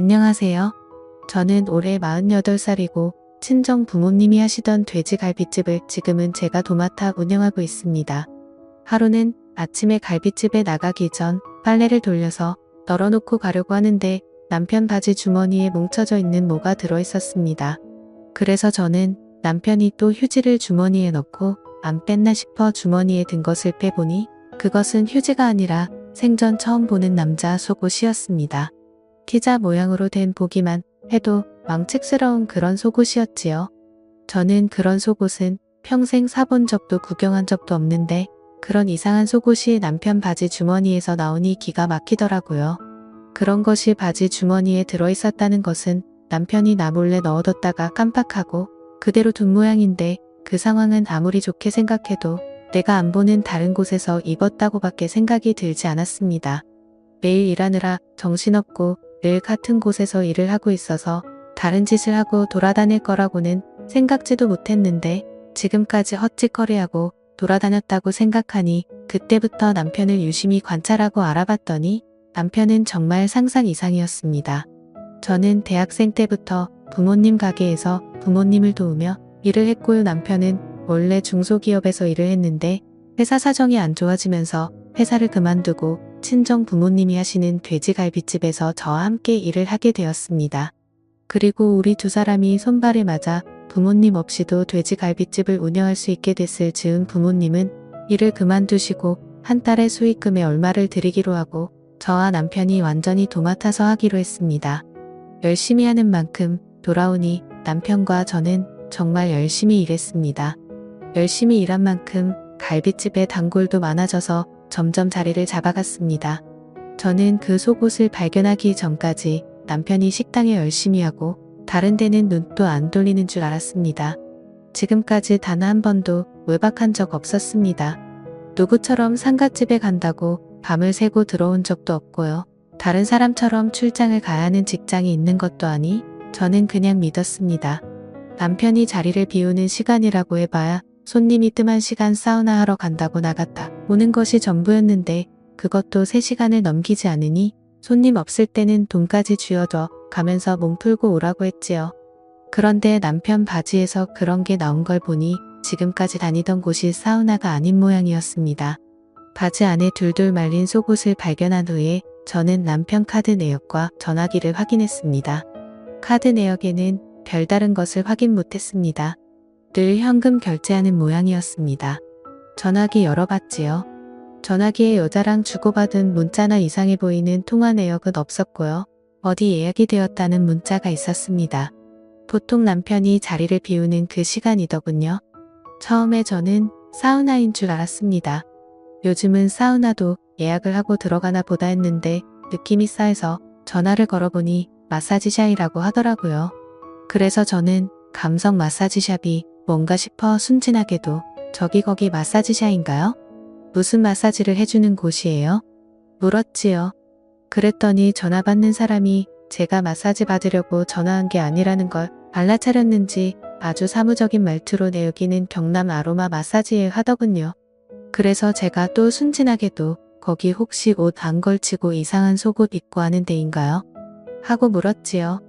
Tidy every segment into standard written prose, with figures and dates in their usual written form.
안녕하세요. 저는 올해 48살이고 친정 부모님이 하시던 돼지갈비집을 지금은 제가 도맡아 운영하고 있습니다. 하루는 아침에 갈비집에 나가기 전 빨래를 돌려서 널어놓고 가려고 하는데 남편 바지 주머니에 뭉쳐져 있는 뭐가 들어있었습니다. 그래서 저는 남편이 또 휴지를 주머니에 넣고 안 뺐나 싶어 주머니에 든 것을 빼보니 그것은 휴지가 아니라 생전 처음 보는 남자 속옷이었습니다. 피자 모양으로 된 보기만 해도 망측스러운 그런 속옷이었지요. 저는 그런 속옷은 평생 사본 적도 구경한 적도 없는데 그런 이상한 속옷이 남편 바지 주머니에서 나오니 기가 막히더라고요. 그런 것이 바지 주머니에 들어있었다는 것은 남편이 나 몰래 넣어뒀다가 깜빡하고 그대로 둔 모양인데 그 상황은 아무리 좋게 생각해도 내가 안 보는 다른 곳에서 입었다고밖에 생각이 들지 않았습니다. 매일 일하느라 정신없고 늘 같은 곳에서 일을 하고 있어서 다른 짓을 하고 돌아다닐 거라고는 생각지도 못했는데 지금까지 헛짓거리하고 돌아다녔다고 생각하니 그때부터 남편을 유심히 관찰하고 알아봤더니 남편은 정말 상상 이상이었습니다. 저는 대학생 때부터 부모님 가게에서 부모님을 도우며 일을 했고요. 남편은 원래 중소기업에서 일을 했는데 회사 사정이 안 좋아지면서 회사를 그만두고 친정 부모님이 하시는 돼지갈비집에서 저와 함께 일을 하게 되었습니다. 그리고 우리 두 사람이 손발에 맞아 부모님 없이도 돼지갈비집을 운영할 수 있게 됐을 즈음 부모님은 일을 그만두시고 한 달의 수익금에 얼마를 드리기로 하고 저와 남편이 완전히 도맡아서 하기로 했습니다. 열심히 하는 만큼 돌아오니 남편과 저는 정말 열심히 일했습니다. 열심히 일한 만큼 갈비집에 단골도 많아져서 점점 자리를 잡아갔습니다. 저는 그 속옷을 발견하기 전까지 남편이 식당에 열심히 하고 다른 데는 눈도 안 돌리는 줄 알았습니다. 지금까지 단 한 번도 외박한 적 없었습니다. 누구처럼 상갓집에 간다고 밤을 새고 들어온 적도 없고요. 다른 사람처럼 출장을 가야 하는 직장이 있는 것도 아니 저는 그냥 믿었습니다. 남편이 자리를 비우는 시간이라고 해봐야 손님이 뜸한 시간 사우나 하러 간다고 나갔다 오는 것이 전부였는데 그것도 3시간을 넘기지 않으니 손님 없을 때는 돈까지 쥐어줘 가면서 몸 풀고 오라고 했지요. 그런데 남편 바지에서 그런 게 나온 걸 보니 지금까지 다니던 곳이 사우나가 아닌 모양이었습니다. 바지 안에 둘둘 말린 속옷을 발견한 후에 저는 남편 카드 내역과 전화기를 확인했습니다. 카드 내역에는 별다른 것을 확인 못했습니다. 늘 현금 결제하는 모양이었습니다. 전화기 열어봤지요. 전화기에 여자랑 주고받은 문자나 이상해 보이는 통화 내역은 없었고요. 어디 예약이 되었다는 문자가 있었습니다. 보통 남편이 자리를 비우는 그 시간이더군요. 처음에 저는 사우나인 줄 알았습니다. 요즘은 사우나도 예약을 하고 들어가나 보다 했는데 느낌이 싸해서 전화를 걸어보니 마사지샵이라고 하더라고요. 그래서 저는 감성 마사지샵이 뭔가 싶어 순진하게도 저기 거기 마사지샵인가요? 무슨 마사지를 해주는 곳이에요? 물었지요. 그랬더니 전화 받는 사람이 제가 마사지 받으려고 전화한 게 아니라는 걸 알라차렸는지 아주 사무적인 말투로 내 여기는 경남 아로마 마사지에 하더군요. 그래서 제가 또 순진하게도 거기 혹시 옷 안 걸치고 이상한 속옷 입고 하는 데인가요? 하고 물었지요.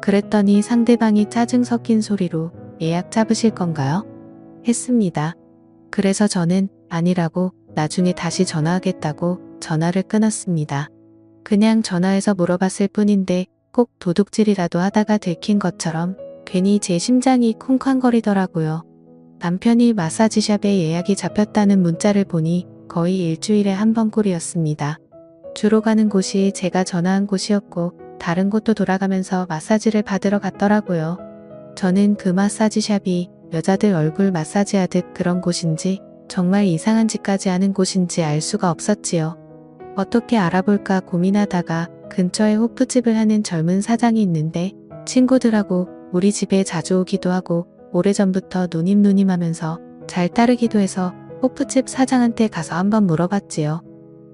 그랬더니 상대방이 짜증 섞인 소리로 예약 잡으실 건가요? 했습니다. 그래서 저는 아니라고 나중에 다시 전화하겠다고 전화를 끊었습니다. 그냥 전화해서 물어봤을 뿐인데 꼭 도둑질이라도 하다가 들킨 것처럼 괜히 제 심장이 쿵쾅거리더라고요. 남편이 마사지샵에 예약이 잡혔다는 문자를 보니 거의 일주일에 한 번 꼴이었습니다. 주로 가는 곳이 제가 전화한 곳이었고 다른 곳도 돌아가면서 마사지를 받으러 갔더라고요. 저는 그 마사지샵이 여자들 얼굴 마사지하듯 그런 곳인지 정말 이상한 짓까지 하는 곳인지 알 수가 없었지요. 어떻게 알아볼까 고민하다가 근처에 호프집을 하는 젊은 사장이 있는데 친구들하고 우리 집에 자주 오기도 하고 오래전부터 누님 하면서 잘 따르기도 해서 호프집 사장한테 가서 한번 물어봤지요.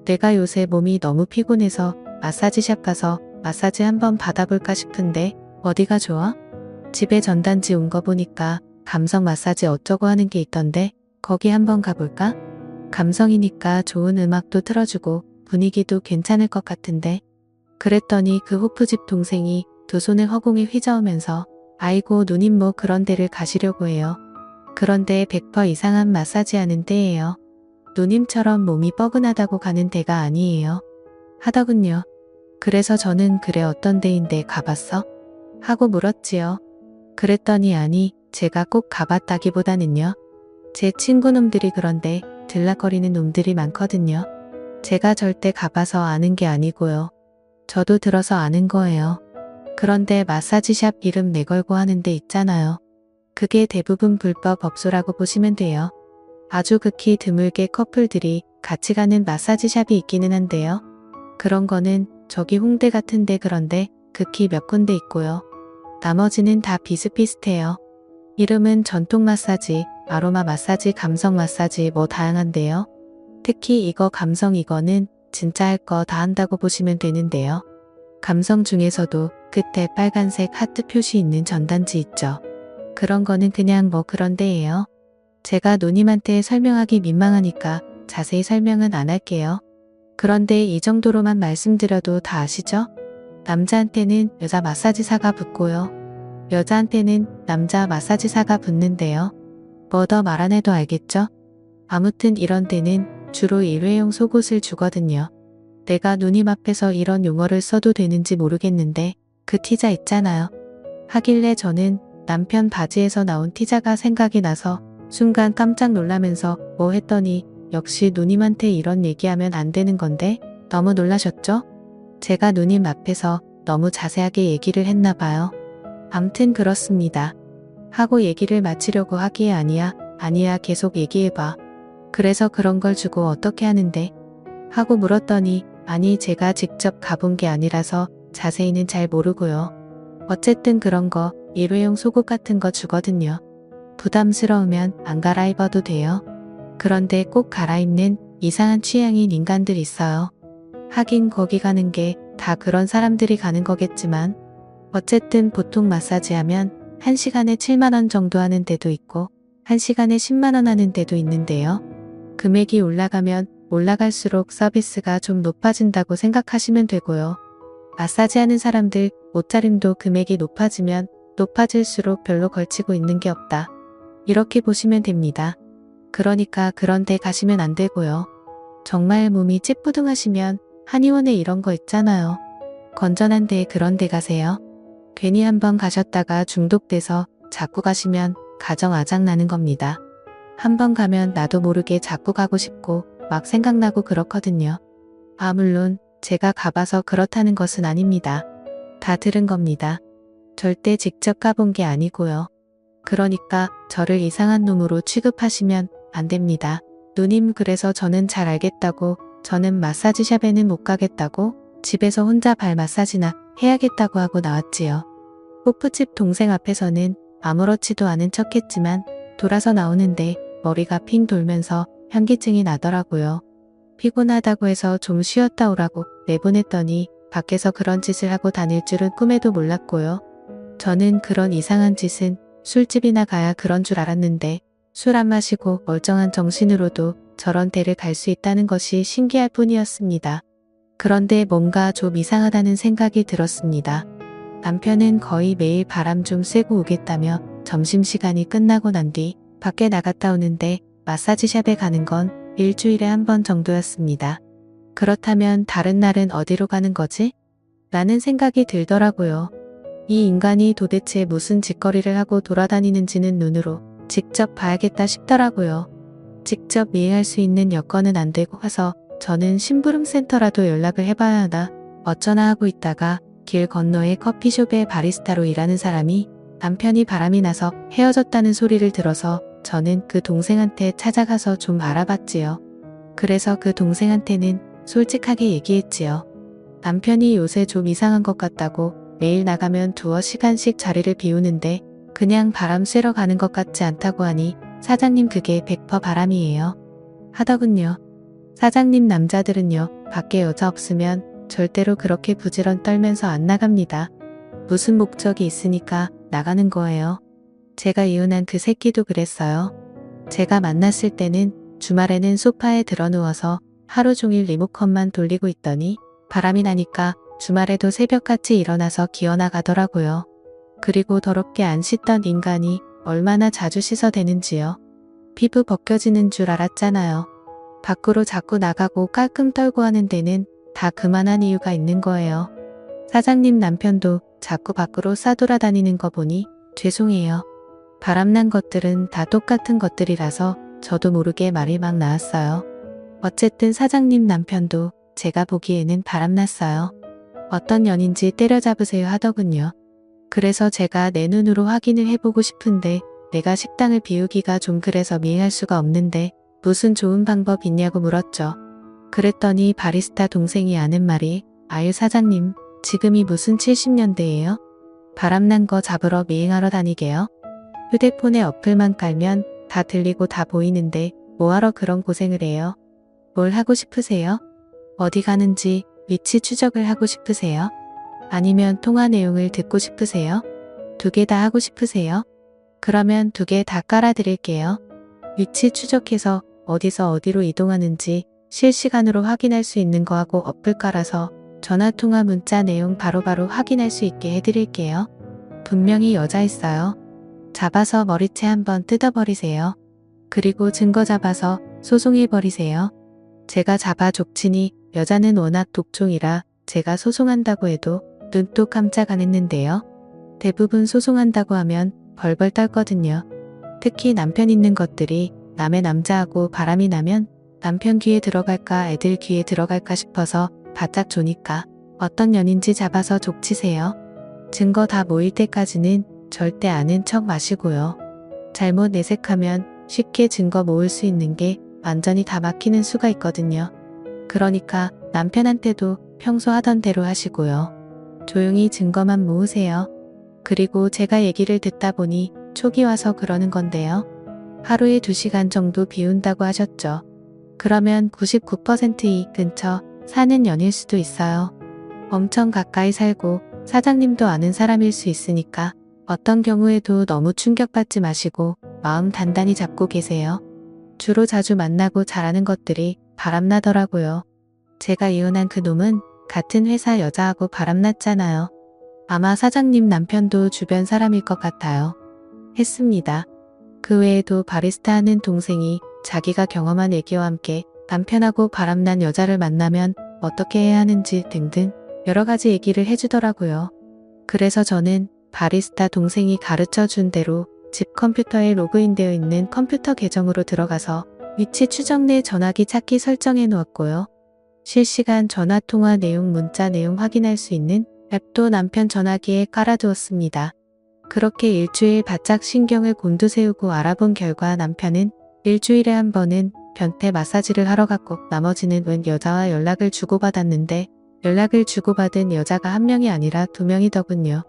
내가 요새 몸이 너무 피곤해서 마사지샵 가서 마사지 한번 받아볼까 싶은데 어디가 좋아? 집에 전단지 온 거 보니까 감성 마사지 어쩌고 하는 게 있던데 거기 한번 가볼까? 감성이니까 좋은 음악도 틀어주고 분위기도 괜찮을 것 같은데 그랬더니 그 호프집 동생이 두 손을 허공에 휘저으면서 아이고 누님 뭐 그런 데를 가시려고 해요. 그런데 100% 이상한 마사지 하는 데예요. 누님처럼 몸이 뻐근하다고 가는 데가 아니에요. 하더군요. 그래서 저는 그래 어떤 데인데 가봤어? 하고 물었지요. 그랬더니 아니 제가 꼭 가봤다기보다는요. 제 친구놈들이 그런데 들락거리는 놈들이 많거든요. 제가 절대 가봐서 아는 게 아니고요. 저도 들어서 아는 거예요. 그런데 마사지샵 이름 내걸고 하는 데 있잖아요. 그게 대부분 불법 업소라고 보시면 돼요. 아주 극히 드물게 커플들이 같이 가는 마사지샵이 있기는 한데요. 그런 거는 저기 홍대 같은데 그런데 극히 몇 군데 있고요. 나머지는 다 비슷비슷해요. 이름은 전통 마사지, 아로마 마사지, 감성 마사지 뭐 다양한데요. 특히 이거 감성 이거는 진짜 할 거 다 한다고 보시면 되는데요. 감성 중에서도 끝에 빨간색 하트 표시 있는 전단지 있죠. 그런 거는 그냥 뭐 그런 데예요. 제가 누님한테 설명하기 민망하니까 자세히 설명은 안 할게요. 그런데 이 정도로만 말씀드려도 다 아시죠? 남자한테는 여자 마사지사가 붙고요. 여자한테는 남자 마사지사가 붙는데요. 뭐 더 말 안 해도 알겠죠? 아무튼 이런 데는 주로 일회용 속옷을 주거든요. 내가 누님 앞에서 이런 용어를 써도 되는지 모르겠는데 그 티자 있잖아요. 하길래 저는 남편 바지에서 나온 티자가 생각이 나서 순간 깜짝 놀라면서 뭐 했더니 역시 누님한테 이런 얘기하면 안 되는 건데 너무 놀라셨죠? 제가 누님 앞에서 너무 자세하게 얘기를 했나 봐요. 암튼 그렇습니다. 하고 얘기를 마치려고 하기에 아니야 계속 얘기해봐. 그래서 그런 걸 주고 어떻게 하는데? 하고 물었더니 아니 제가 직접 가본 게 아니라서 자세히는 잘 모르고요. 어쨌든 그런 거 일회용 속옷 같은 거 주거든요. 부담스러우면 안 갈아입어도 돼요. 그런데 꼭 갈아입는 이상한 취향인 인간들 있어요. 하긴 거기 가는 게 다 그런 사람들이 가는 거겠지만 어쨌든 보통 마사지 하면 1시간에 7만원 정도 하는 데도 있고 1시간에 10만원 하는 데도 있는데요. 금액이 올라가면 올라갈수록 서비스가 좀 높아진다고 생각하시면 되고요. 마사지 하는 사람들 옷차림도 금액이 높아지면 높아질수록 별로 걸치고 있는 게 없다. 이렇게 보시면 됩니다. 그러니까 그런 데 가시면 안 되고요. 정말 몸이 찌뿌둥하시면 한의원에 이런 거 있잖아요. 건전한 데 그런 데 가세요. 괜히 한번 가셨다가 중독돼서 자꾸 가시면 가정 아작나는 겁니다. 한번 가면 나도 모르게 자꾸 가고 싶고 막 생각나고 그렇거든요. 아 물론 제가 가봐서 그렇다는 것은 아닙니다. 다 들은 겁니다. 절대 직접 가본 게 아니고요. 그러니까 저를 이상한 놈으로 취급하시면 안 됩니다. 누님 그래서 저는 잘 알겠다고 저는 마사지샵에는 못 가겠다고 집에서 혼자 발 마사지나 해야겠다고 하고 나왔지요. 호프집 동생 앞에서는 아무렇지도 않은 척했지만 돌아서 나오는데 머리가 핑 돌면서 현기증이 나더라고요. 피곤하다고 해서 좀 쉬었다 오라고 내보냈더니 밖에서 그런 짓을 하고 다닐 줄은 꿈에도 몰랐고요. 저는 그런 이상한 짓은 술집이나 가야 그런 줄 알았는데 술 안 마시고 멀쩡한 정신으로도 저런 데를 갈 수 있다는 것이 신기할 뿐이었습니다. 그런데 뭔가 좀 이상하다는 생각이 들었습니다. 남편은 거의 매일 바람 좀 쐬고 오겠다며 점심시간이 끝나고 난 뒤 밖에 나갔다 오는데 마사지샵에 가는 건 일주일에 한 번 정도였습니다. 그렇다면 다른 날은 어디로 가는 거지? 라는 생각이 들더라고요. 이 인간이 도대체 무슨 짓거리를 하고 돌아다니는지는 눈으로 직접 봐야겠다 싶더라고요. 직접 이해할 수 있는 여건은 안 되고 해서 저는 심부름센터라도 연락을 해봐야 하나 어쩌나 하고 있다가 길 건너의 커피숍의 바리스타로 일하는 사람이 남편이 바람이 나서 헤어졌다는 소리를 들어서 저는 그 동생한테 찾아가서 좀 알아봤지요. 그래서 그 동생한테는 솔직하게 얘기했지요. 남편이 요새 좀 이상한 것 같다고 매일 나가면 두어 시간씩 자리를 비우는데 그냥 바람 쐬러 가는 것 같지 않다고 하니 사장님 그게 100% 바람이에요. 하더군요. 사장님 남자들은요 밖에 여자 없으면 절대로 그렇게 부지런 떨면서 안 나갑니다. 무슨 목적이 있으니까 나가는 거예요. 제가 이혼한 그 새끼도 그랬어요. 제가 만났을 때는 주말에는 소파에 드러 누워서 하루 종일 리모컨만 돌리고 있더니 바람이 나니까 주말에도 새벽같이 일어나서 기어나가더라고요. 그리고 더럽게 안 씻던 인간이 얼마나 자주 씻어대는지요. 피부 벗겨지는 줄 알았잖아요. 밖으로 자꾸 나가고 깔끔 떨고 하는 데는 다 그만한 이유가 있는 거예요. 사장님 남편도 자꾸 밖으로 싸돌아다니는 거 보니 죄송해요. 바람난 것들은 다 똑같은 것들이라서 저도 모르게 말이 막 나왔어요. 어쨌든 사장님 남편도 제가 보기에는 바람났어요. 어떤 년인지 때려잡으세요 하더군요. 그래서 제가 내 눈으로 확인을 해보고 싶은데 내가 식당을 비우기가 좀 그래서 미행할 수가 없는데 무슨 좋은 방법 있냐고 물었죠. 그랬더니 바리스타 동생이 하는 말이 아유 사장님 지금이 무슨 70년대예요? 바람난 거 잡으러 미행하러 다니게요? 휴대폰에 어플만 깔면 다 들리고 다 보이는데 뭐하러 그런 고생을 해요? 뭘 하고 싶으세요? 어디 가는지 위치 추적을 하고 싶으세요? 아니면 통화 내용을 듣고 싶으세요? 두 개 다 하고 싶으세요? 그러면 두 개 다 깔아드릴게요. 위치 추적해서 어디서 어디로 이동하는지 실시간으로 확인할 수 있는 거하고 어플 깔아서 전화통화 문자 내용 바로바로 확인할 수 있게 해드릴게요. 분명히 여자였어요. 잡아서 머리채 한번 뜯어버리세요. 그리고 증거 잡아서 소송해버리세요. 제가 잡아 족치니 여자는 워낙 독종이라 제가 소송한다고 해도 눈도 깜짝 안 했는데요. 대부분 소송한다고 하면 벌벌 떨거든요. 특히 남편 있는 것들이 남의 남자하고 바람이 나면 남편 귀에 들어갈까 애들 귀에 들어갈까 싶어서 바짝 조니까 어떤 년인지 잡아서 족치세요. 증거 다 모일 때까지는 절대 아는 척 마시고요. 잘못 내색하면 쉽게 증거 모을 수 있는 게 완전히 다 막히는 수가 있거든요. 그러니까 남편한테도 평소 하던 대로 하시고요. 조용히 증거만 모으세요. 그리고 제가 얘기를 듣다 보니 촉이 와서 그러는 건데요. 하루에 2시간 정도 비운다고 하셨죠. 그러면 99%이 근처 사는 연일 수도 있어요. 엄청 가까이 살고 사장님도 아는 사람일 수 있으니까 어떤 경우에도 너무 충격받지 마시고 마음 단단히 잡고 계세요. 주로 자주 만나고 잘하는 것들이 바람나더라고요. 제가 이혼한 그 놈은 같은 회사 여자하고 바람났잖아요. 아마 사장님 남편도 주변 사람일 것 같아요. 했습니다. 그 외에도 바리스타 하는 동생이 자기가 경험한 얘기와 함께 남편하고 바람난 여자를 만나면 어떻게 해야 하는지 등등 여러 가지 얘기를 해주더라고요. 그래서 저는 바리스타 동생이 가르쳐 준 대로 집 컴퓨터에 로그인되어 있는 컴퓨터 계정으로 들어가서 위치 추적 내 전화기 찾기 설정해 놓았고요. 실시간 전화통화 내용, 문자 내용 확인할 수 있는 앱도 남편 전화기에 깔아두었습니다. 그렇게 일주일 바짝 신경을 곤두세우고 알아본 결과 남편은 일주일에 한 번은 변태 마사지를 하러 갔고 나머지는 웬 여자와 연락을 주고받았는데 연락을 주고받은 여자가 한 명이 아니라 2명이더군요.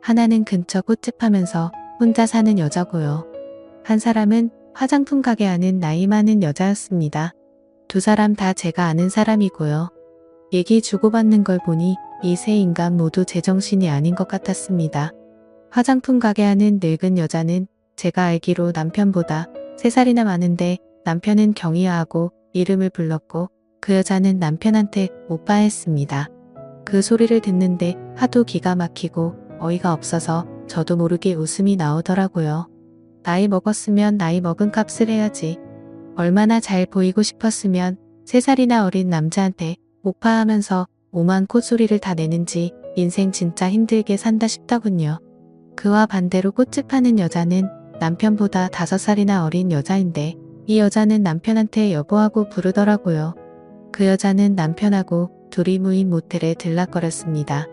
하나는 근처 꽃집하면서 혼자 사는 여자고요. 한 사람은 화장품 가게 하는 나이 많은 여자였습니다. 두 사람 다 제가 아는 사람이고요. 얘기 주고받는 걸 보니 이 세 인간 모두 제정신이 아닌 것 같았습니다. 화장품 가게 하는 늙은 여자는 제가 알기로 남편보다 3살이나 많은데 남편은 경희아하고 이름을 불렀고 그 여자는 남편한테 오빠 했습니다. 그 소리를 듣는데 하도 기가 막히고 어이가 없어서 저도 모르게 웃음이 나오더라고요. 나이 먹었으면 나이 먹은 값을 해야지. 얼마나 잘 보이고 싶었으면 3살이나 어린 남자한테 오빠 하면서 오만 콧소리를 다 내는지 인생 진짜 힘들게 산다 싶더군요. 그와 반대로 꽃집 하는 여자는 남편보다 5살이나 어린 여자인데 이 여자는 남편한테 여보하고 부르더라고요. 그 여자는 남편하고 둘이 모인 모텔에 들락거렸습니다.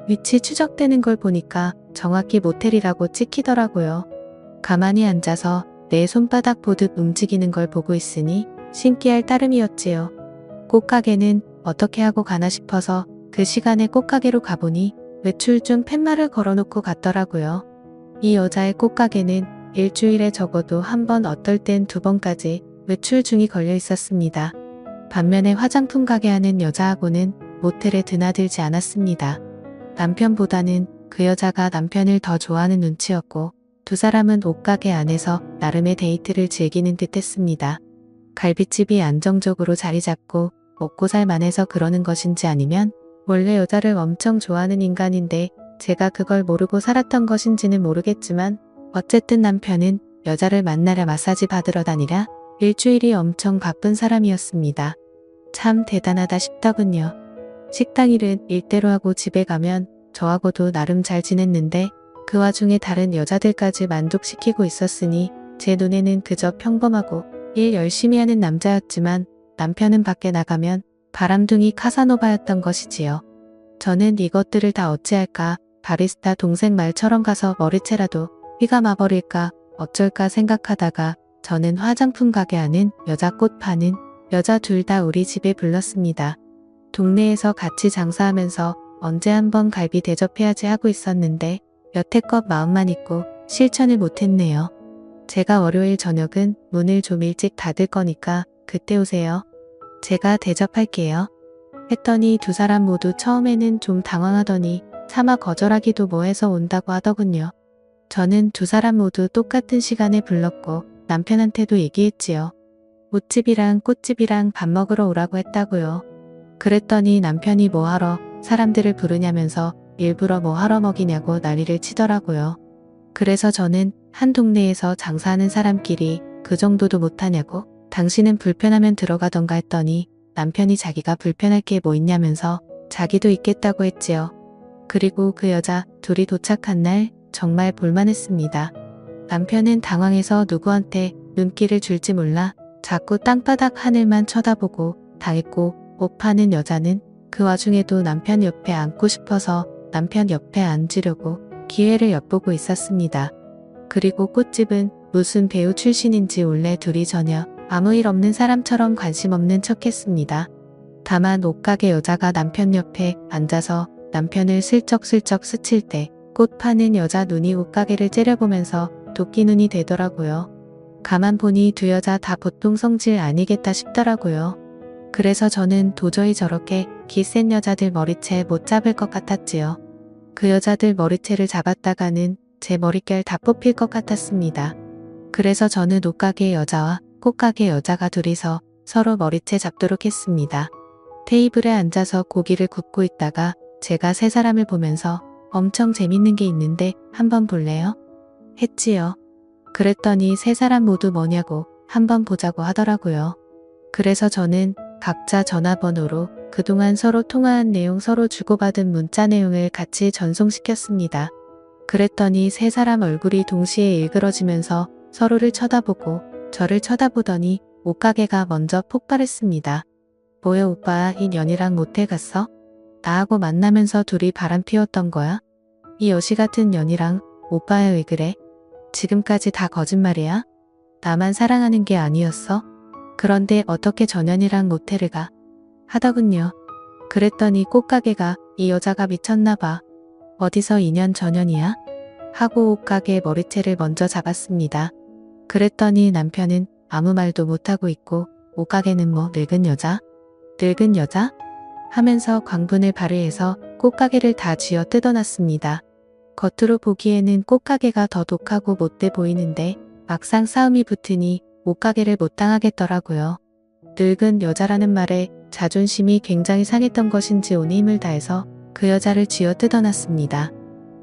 위치 추적되는 걸 보니까 정확히 모텔이라고 찍히더라고요. 가만히 앉아서 내 손바닥 보듯 움직이는 걸 보고 있으니 신기할 따름이었지요. 꽃가게는 어떻게 하고 가나 싶어서 그 시간에 꽃가게로 가보니 외출 중 팻말을 걸어놓고 갔더라고요. 이 여자의 꽃가게는 일주일에 적어도 한 번, 어떨 땐 2번까지 외출 중이 걸려 있었습니다. 반면에 화장품 가게 하는 여자하고는 모텔에 드나들지 않았습니다. 남편보다는 그 여자가 남편을 더 좋아하는 눈치였고 두 사람은 옷가게 안에서 나름의 데이트를 즐기는 듯 했습니다. 갈빗집이 안정적으로 자리 잡고 먹고 살 만해서 그러는 것인지 아니면 원래 여자를 엄청 좋아하는 인간인데 제가 그걸 모르고 살았던 것인지는 모르겠지만 어쨌든 남편은 여자를 만나려 마사지 받으러 다니라 일주일이 엄청 바쁜 사람이었습니다. 참 대단하다 싶더군요. 식당 일은 일대로 하고 집에 가면 저하고도 나름 잘 지냈는데 그 와중에 다른 여자들까지 만족시키고 있었으니 제 눈에는 그저 평범하고 일 열심히 하는 남자였지만 남편은 밖에 나가면 바람둥이 카사노바였던 것이지요. 저는 이것들을 다 어찌할까, 바리스타 동생 말처럼 가서 머리채라도 휘가 마버릴까 어쩔까 생각하다가 저는 화장품 가게 하는 여자 꽃 파는 여자 둘 다 우리 집에 불렀습니다. 동네에서 같이 장사하면서 언제 한번 갈비 대접해야지 하고 있었는데 여태껏 마음만 있고 실천을 못했네요. 제가 월요일 저녁은 문을 좀 일찍 닫을 거니까 그때 오세요. 제가 대접할게요. 했더니 두 사람 모두 처음에는 좀 당황하더니 차마 거절하기도 뭐해서 온다고 하더군요. 저는 두 사람 모두 똑같은 시간에 불렀고 남편한테도 얘기했지요. 옷집이랑 꽃집이랑 밥 먹으러 오라고 했다고요. 그랬더니 남편이 뭐 하러 사람들을 부르냐면서 일부러 뭐 하러 먹이냐고 난리를 치더라고요. 그래서 저는 한 동네에서 장사하는 사람끼리 그 정도도 못하냐고 당신은 불편하면 들어가던가 했더니 남편이 자기가 불편할 게 뭐 있냐면서 자기도 있겠다고 했지요. 그리고 그 여자 둘이 도착한 날 정말 볼만했습니다. 남편은 당황해서 누구한테 눈길을 줄지 몰라 자꾸 땅바닥 하늘만 쳐다보고 당했고 옷 파는 여자는 그 와중에도 남편 옆에 앉고 싶어서 남편 옆에 앉으려고 기회를 엿보고 있었습니다. 그리고 꽃집은 무슨 배우 출신인지 원래 둘이 전혀 아무 일 없는 사람처럼 관심 없는 척했습니다. 다만 옷가게 여자가 남편 옆에 앉아서 남편을 슬쩍슬쩍 스칠 때 꽃 파는 여자 눈이 옷가게를 째려보면서 도끼 눈이 되더라고요. 가만 보니 두 여자 다 보통 성질 아니겠다 싶더라고요. 그래서 저는 도저히 저렇게 기센 여자들 머리채 못 잡을 것 같았지요. 그 여자들 머리채를 잡았다가는 제 머릿결 다 뽑힐 것 같았습니다. 그래서 저는 옷가게 여자와 꽃가게 여자가 둘이서 서로 머리채 잡도록 했습니다. 테이블에 앉아서 고기를 굽고 있다가 제가 세 사람을 보면서 엄청 재밌는 게 있는데 한번 볼래요? 했지요. 그랬더니 세 사람 모두 뭐냐고 한번 보자고 하더라고요. 그래서 저는 각자 전화번호로 그동안 서로 통화한 내용 서로 주고받은 문자 내용을 같이 전송시켰습니다. 그랬더니 세 사람 얼굴이 동시에 일그러지면서 서로를 쳐다보고 저를 쳐다보더니 옷가게가 먼저 폭발했습니다. 뭐야 오빠 이 년이랑 모텔 갔어? 나하고 만나면서 둘이 바람 피웠던 거야? 이 여시 같은 년이랑 오빠야 왜 그래? 지금까지 다 거짓말이야? 나만 사랑하는 게 아니었어? 그런데 어떻게 전현이랑 모텔을 가? 하더군요. 그랬더니 꽃가게가 이 여자가 미쳤나봐. 어디서 2년 전현이야? 하고 옷가게 머리채를 먼저 잡았습니다. 그랬더니 남편은 아무 말도 못하고 있고 옷가게는 뭐 늙은 여자? 늙은 여자? 하면서 광분을 발휘해서 꽃가게를 다 쥐어 뜯어놨습니다. 겉으로 보기에는 꽃가게가 더 독하고 못돼 보이는데 막상 싸움이 붙으니 옷가게를 못 당하겠더라고요. 늙은 여자라는 말에 자존심이 굉장히 상했던 것인지 온 힘을 다해서 그 여자를 쥐어 뜯어놨습니다.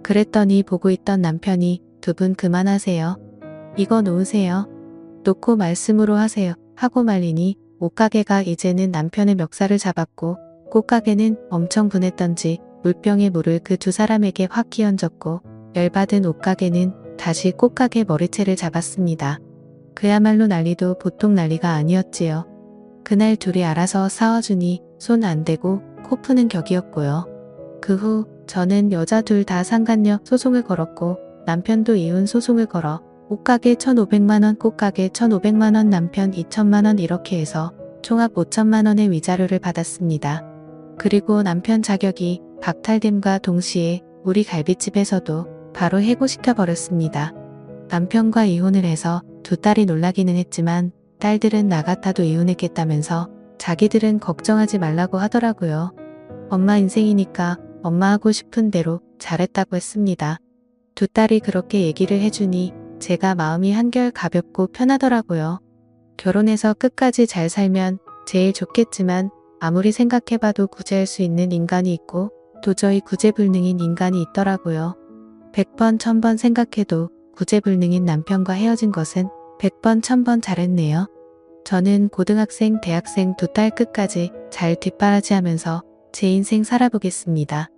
그랬더니 보고 있던 남편이 두 분 그만하세요. 이거 놓으세요. 놓고 말씀으로 하세요. 하고 말리니 옷가게가 이제는 남편의 멱살을 잡았고 꽃가게는 엄청 분했던지 물병에 물을 그 두 사람에게 확 끼얹었고 열받은 옷가게는 다시 꽃가게 머리채를 잡았습니다. 그야말로 난리도 보통 난리가 아니었지요. 그날 둘이 알아서 싸워주니 손 안 대고 코 푸는 격이었고요. 그 후 저는 여자 둘 다 상간녀 소송을 걸었고 남편도 이혼 소송을 걸어 옷가게 1,500만원 꽃가게 1,500만원 남편 2,000만원 이렇게 해서 총합 5천만원의 위자료를 받았습니다. 그리고 남편 자격이 박탈됨과 동시에 우리 갈비집에서도 바로 해고시켜 버렸습니다. 남편과 이혼을 해서 두 딸이 놀라기는 했지만 딸들은 나 같아도 이혼했겠다면서 자기들은 걱정하지 말라고 하더라고요. 엄마 인생이니까 엄마 하고 싶은 대로 잘했다고 했습니다. 두 딸이 그렇게 얘기를 해주니 제가 마음이 한결 가볍고 편하더라고요. 결혼해서 끝까지 잘 살면 제일 좋겠지만 아무리 생각해봐도 구제할 수 있는 인간이 있고 도저히 구제불능인 인간이 있더라고요. 100번, 1000번 생각해도 구제불능인 남편과 헤어진 것은 100번, 1000번 잘했네요. 저는 고등학생, 대학생 두 딸 끝까지 잘 뒷바라지하면서 제 인생 살아보겠습니다.